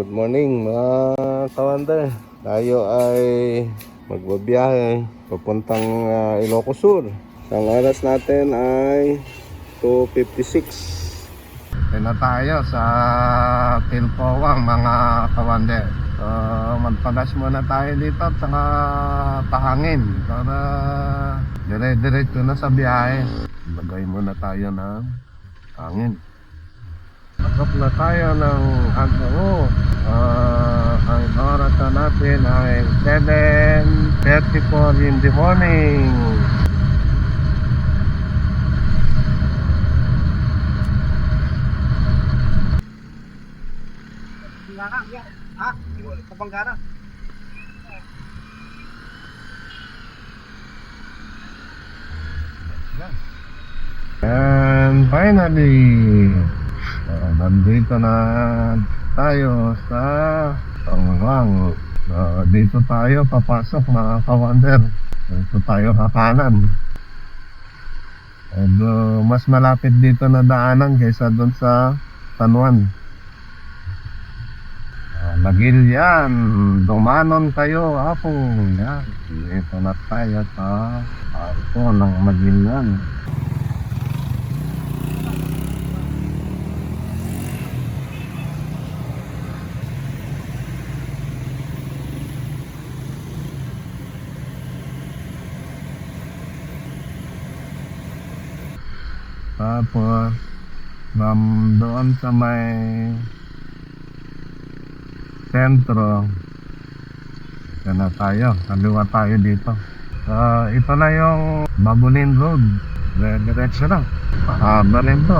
Good morning mga kawander. Tayo ay magbabiyahe papuntang Ilocos Sur. Ang oras natin ay 2:56. Na tayo sa Pilpowang mga kawander. So magpagas muna tayo dito at saka pahangin para dire-diretso na sa biyahe. Lagay muna tayo ng hangin. Pagkap na tayo ng ang oras na natin ay 7:34 in the morning. Kapanggara. And finally, nandito na tayo sa Pangwang. Dito tayo papasok mga kawander. Dito tayo kakanan. And mas malapit dito na daanan kaysa doon sa San Juan. Magilian, dumanon kayo apo. Yan, dito na tayo sa Arco ng Magilian. Tapos doon sa may sentro, ito na tayo, kaliwa tayo dito. Ito na yung Babulin Road, diretso na. Mahaba rin to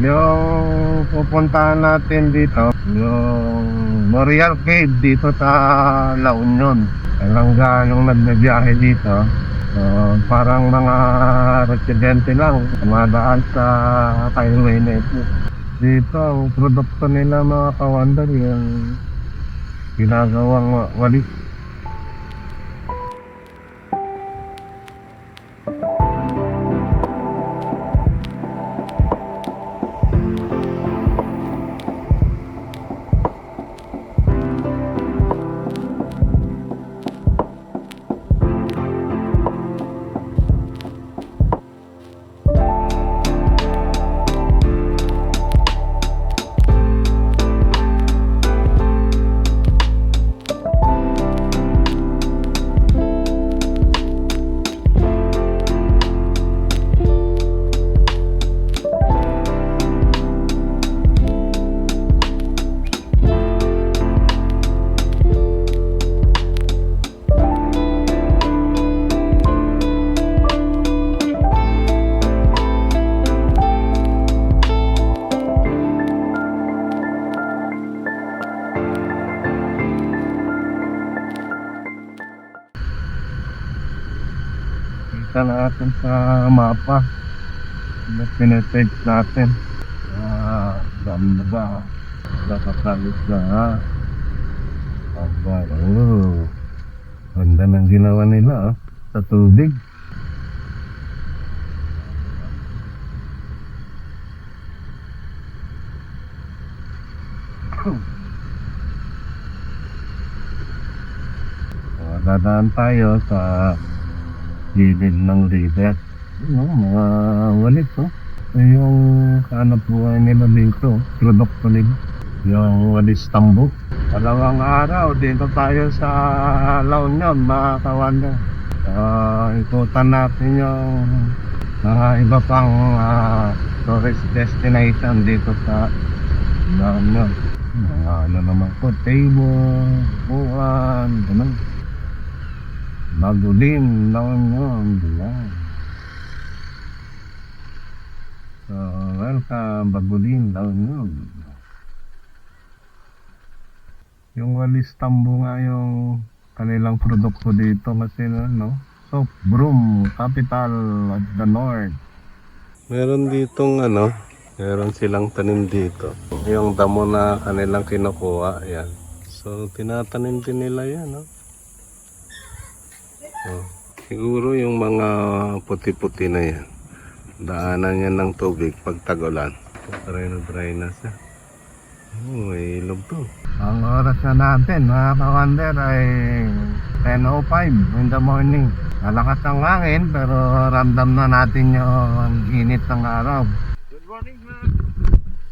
Yung pupuntahan natin dito, yung Morial Cave dito sa La Union. Langga yung nagbibiyahe dito. Parang mga residente lang dumadaan sa highway na ito. Dito ang produkto nila mga kawander yung ginagawang walis. Kita natin sa mapa na pinetage natin. Dami na ba? Nakakalis na ganda ng ginawa nila sa tubig. Dadaan tayo sa gilid ng river. Mga walis yung hanap buhay nila dito, produkto nila yung walis tambok. Dalawang araw dito tayo sa La Union mga kawander. Ikutan natin yung iba pang tourist destination dito sa La Union. Ano naman po, table, buwan, ganun. Babulin, La Union, diyan. So, welcome, Babulin, La Union. Yung walis tambo nga yung kanilang produkto dito kasi soap broom, capital of the north. Meron ditong meron silang tanim dito. Yung damo na kanilang kinukuha, yan. So, tinatanim din nila yan, siguro yung mga puti-puti na yan, daanan yan ng tubig pag tag-ulan. Dry na siya. May ilog to. Ang oras na natin mga ka-wonder ay 10:05 in the morning. Malakas ang hangin pero ramdam na natin yung init ng araw. Good morning, ma'am.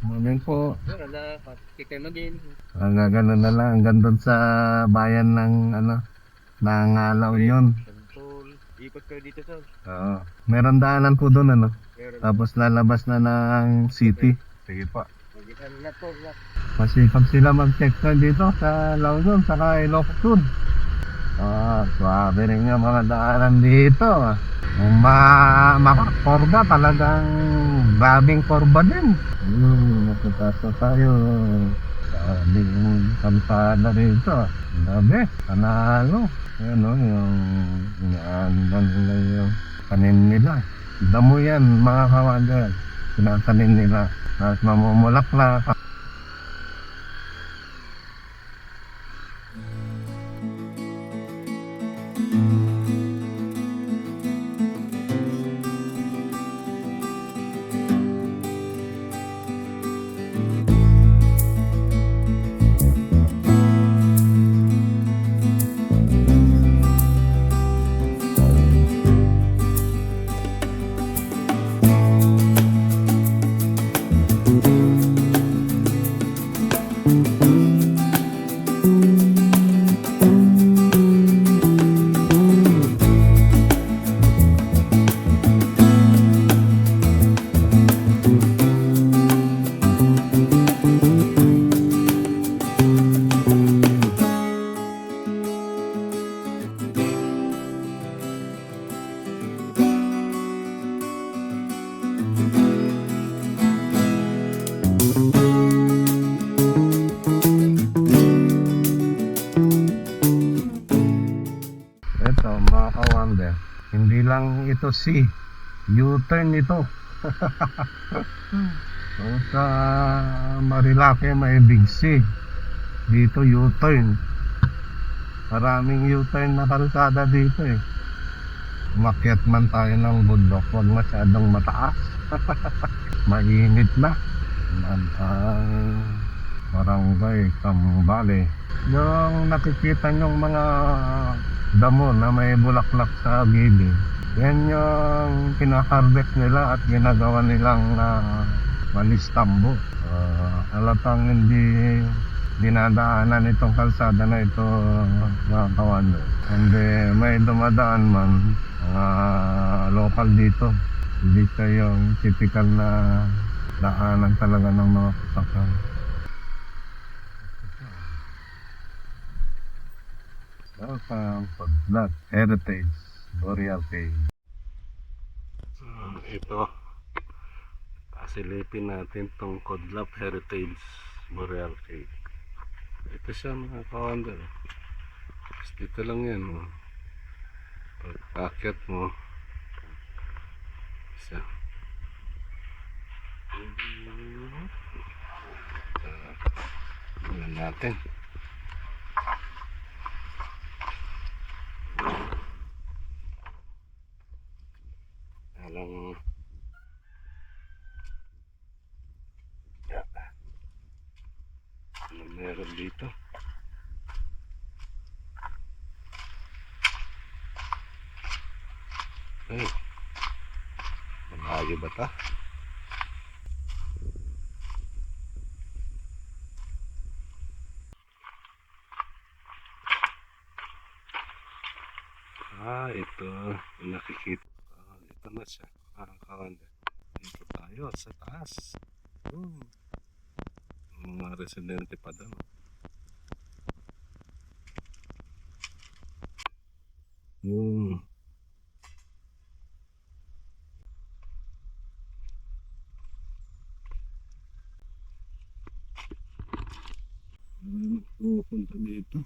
Morning po. Wala, kikinogin. Gano'n na lang hanggang doon sa bayan ng ng La Union. Santol. Ikot kayo dito, sir. Oo. Meron daanan po doon Meron. Tapos lalabas na ng city. Sige po. Magitan na to. Masipag sila mag-check na dito sa La Union saka Ilocos Sur. Swabe rin yung mga daanan dito. Kung makakorba talagang grabing korba din. Nakatasa tayo. Sabi yung kampana rito. Sabi, panalo. Yan yung inaandan nila yung tanim nila. Damo yan mga kawagan. Pinatanim nila. At mamumulaklak. Ito mga ka-wonder, hindi lang ito C, U-turn ito. So, sa Marilake may big C, dito U-turn. Maraming U-turn na kalsada dito Umakyat man tayo ng bundok, huwag masyadong mataas. Mainit na. Ang barangay Kambale. Yung nakikita nyong mga damo na may bulaklak sa gilid, yan yung kinaharvest nila at ginagawa nilang malistambo. Halatang hindi dinadaanan itong kalsada na ito mga kawando. Hindi may dumadaan man mga local dito, hindi siya yung typical na daanan talaga ng mga sasakyan. Welcome to Black Heritage Boreal Cave. Ito, pasilipin natin tong Kodlap Heritage Boreal Cave. Ito siya mga ka-wonder. Dito lang yan pag-akyat mo siya. Tingnan natin. Alang ano meron dito? Ay, malayo ba ta? Ito nakikita. Ito na siya mga kawanda. Dito tayo sa taas. Mga residente pa doon. Pupunta dito.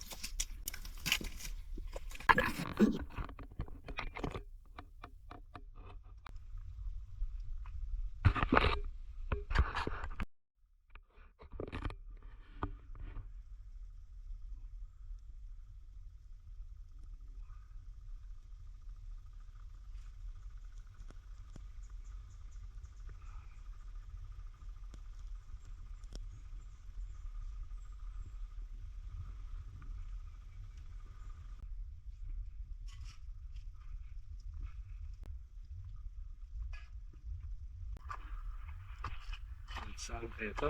Saan kaya ito?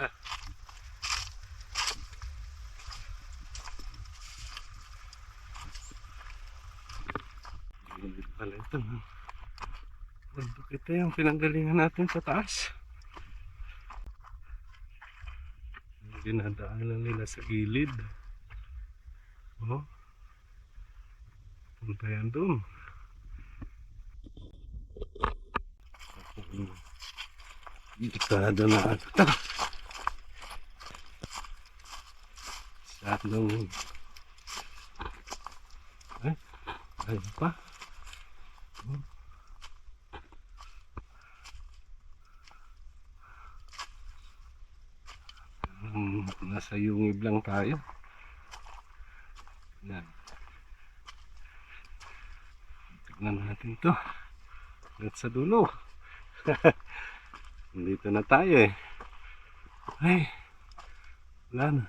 Ha? Hindi pala ito. Bundok ito yung pinanggalingan natin sa taas. Dinadaanan nila sa gilid. Oh. Punta yan doon. Ikado na ito. Sadong. Ay, ayun pa. Oh. Nasa yungib lang tayo. Yan. Tignan natin to. At sa dulo. Dito na tayo eh. Ay, wala na.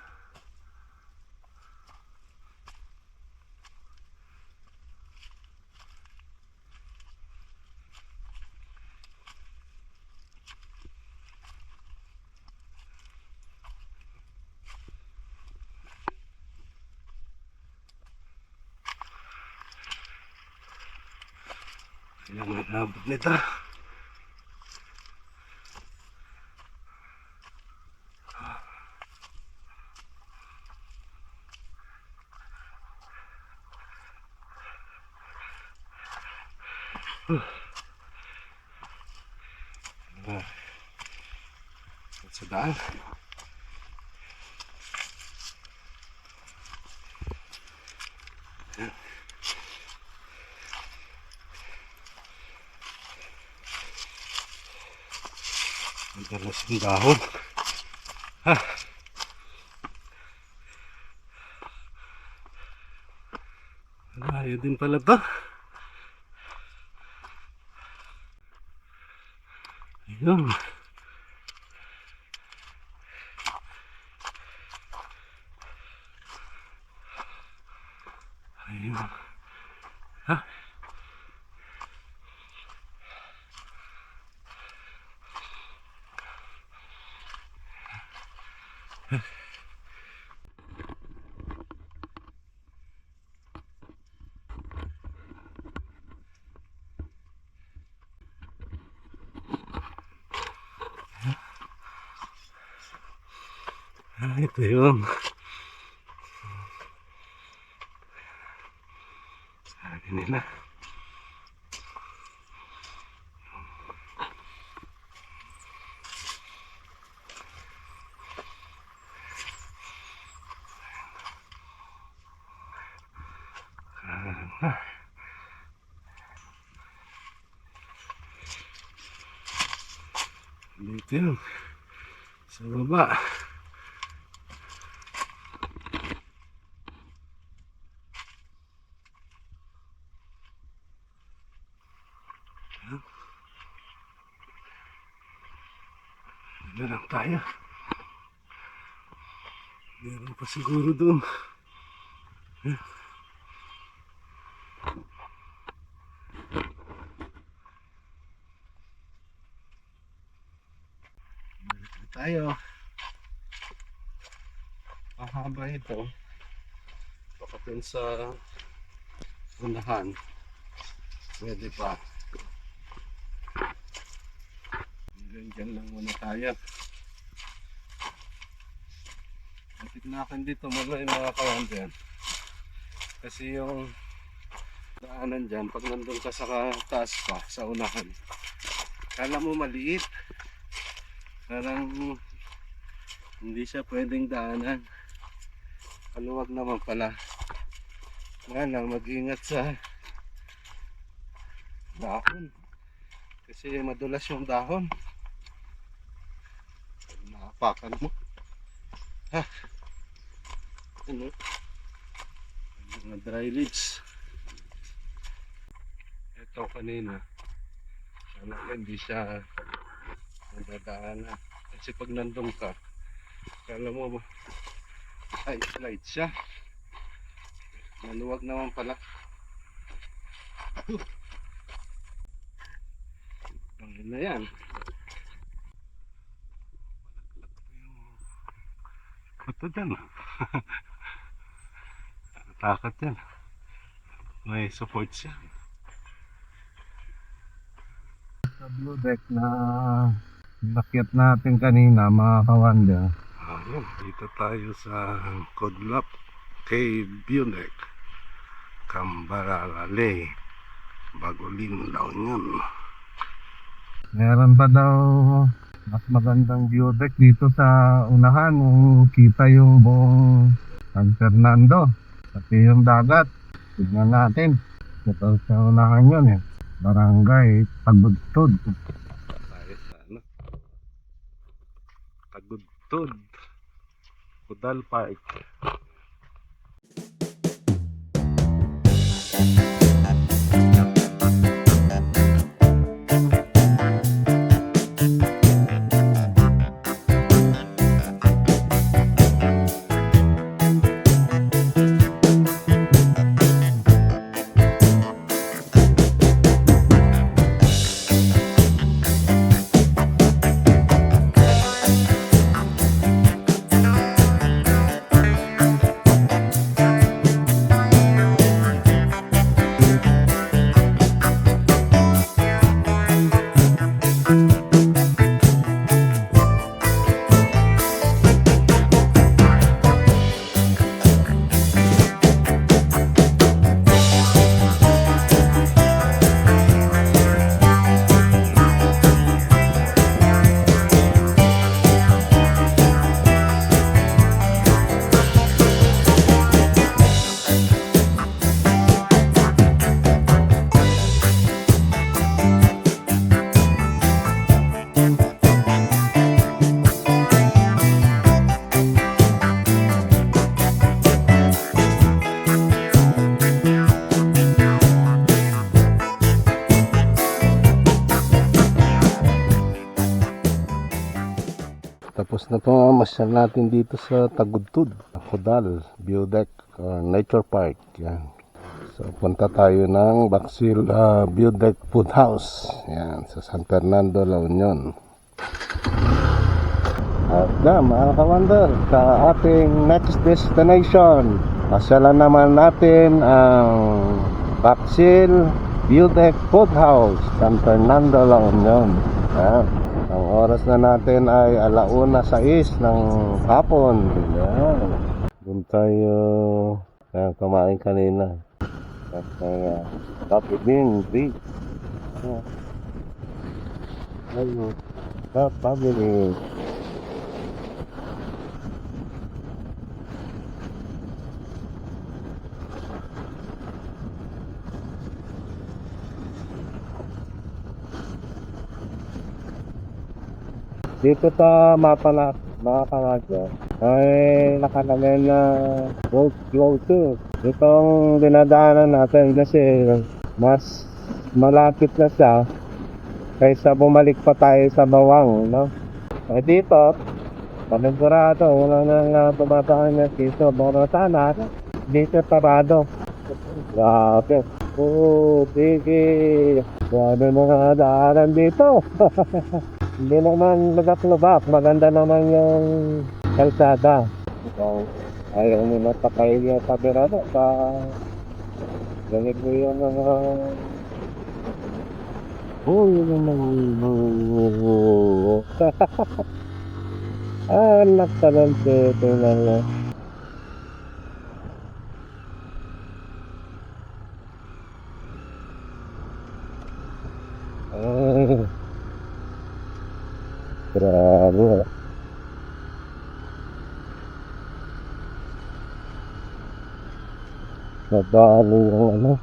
Kaya may abot nito. Sa daan. Ang dalas ng dahon. Ha. Ayaw din pala to. Ayun. Ayun. Ha? Ito yun. Sabi nila. Dito yun. Sa baba. Ano lang tayo. Meron pa siguro doon. Balik na tayo. Mahaba ito. Baka dun sa unahan. Pwede pa. Diyan lang muna tayo. Tignan dito muna yung mga kawan dyan. Kasi yung daanan dyan, pag nandun ka sa taas pa, sa unahan, kala mo maliit. Parang hindi siya pwedeng daanan. Kaluwag naman pala. Nga lang, mag-ingat sa dahon. Kasi madulas yung dahon. Naapakan mo. Ha? Ano? Mga dry leaves. Ito kanina. Sana hindi siya nadadaanan. Kasi pag nandun ka, kala mo ay slide siya. Maluwag naman pala. Tangin na yan. Ito dyan. Takot yan. May support siya. Sa blue deck na nakyat natin kanina mga kawanda. Ayun, dito tayo sa Kodlap Cave View Deck, Cambaralale, Bagolin, La Union. Meron pa daw mas magandang view deck dito sa unahan kung kita yung buong San Fernando pati yung dagat. Tignan natin. Ito sa unahan yun Barangay Tagudtod. Tayo sa ano? Tagudtod, Kudal Park. Tapos na po masyal natin dito sa Tagudtod, Kudal View Deck or Nature Park. Yan. So punta tayo ng Baksil View Deck Food House. Yan, sa San Fernando, La Union. At na mga kawander, sa ating next destination, pasyalan naman natin ang Baksil View Deck Food House, San Fernando, La Union. Yan. Ang oras na natin ay 1:06 ng hapon. Yan. Doon tayo kumain kanina. At Coffee Bean Beach. Ayun. Coffee Bean. Dito sa mapa na mga kamadyo ay nakalagay na road closure. Itong dinadaanan natin kasi mas malapit na siya kaysa bumalik pa tayo sa Bawang, no? Eh dito, panigurado, wala nang tumataan na piso. Baka sana, dito parado. Grabe. Sige. Grabe mga daanan dito. Hindi naman lubak-lubak, maganda naman yung kalsada. So, ayaw mo napakail yung tabirado pa ganit mo yung mga anak talente ito lang. Grabe. Nadali yung ano.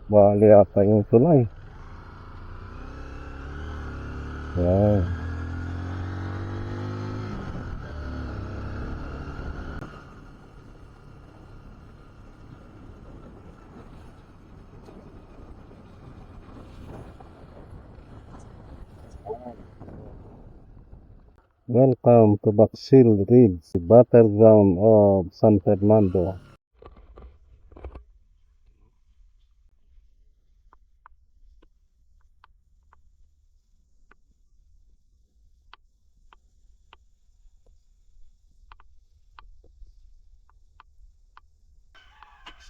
Bali ata yung tulay. Yan. Welcome to Baksil Ridge, the battleground of San Fernando.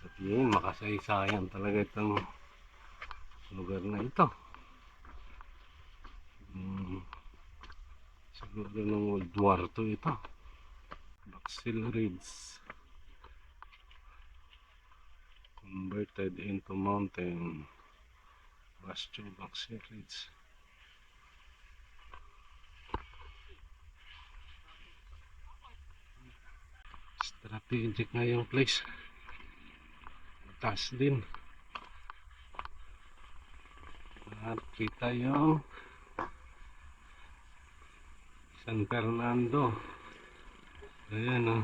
At yun, makasaysayan talaga itong lugar na ito. Siguro ng World War II ito. Baxil Ridge. Converted into mountain. Bastion Baxil Ridge. Strategic na yung place. Taas din. At kita yung San Fernando. Ayan o.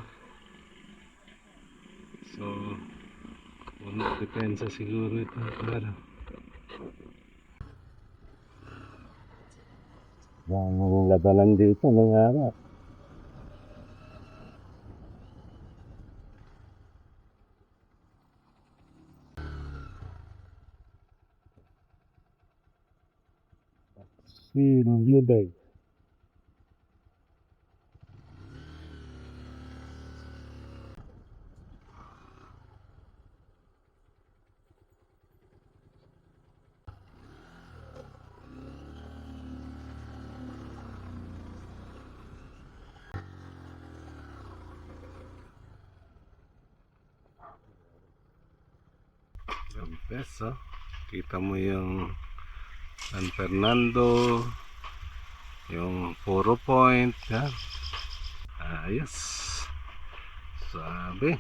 So, puno depensa siguro ito. Para. Ang labanan dito ng araw. Silubay. Peso. Kita mo yung San Fernando, yung 4 Point, yan. Ayos. Sabi.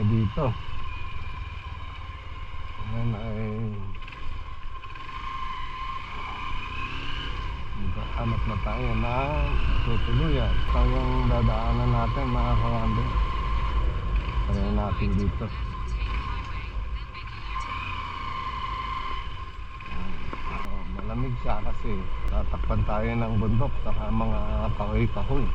Dito. Ayan ay hanap na tayo na tutuluyan. Ito yung dadaanan natin mga kawander. Kaya natin dito. Malamig siya kasi tatakpan tayo ng bundok saka mga kahoy-kahoy.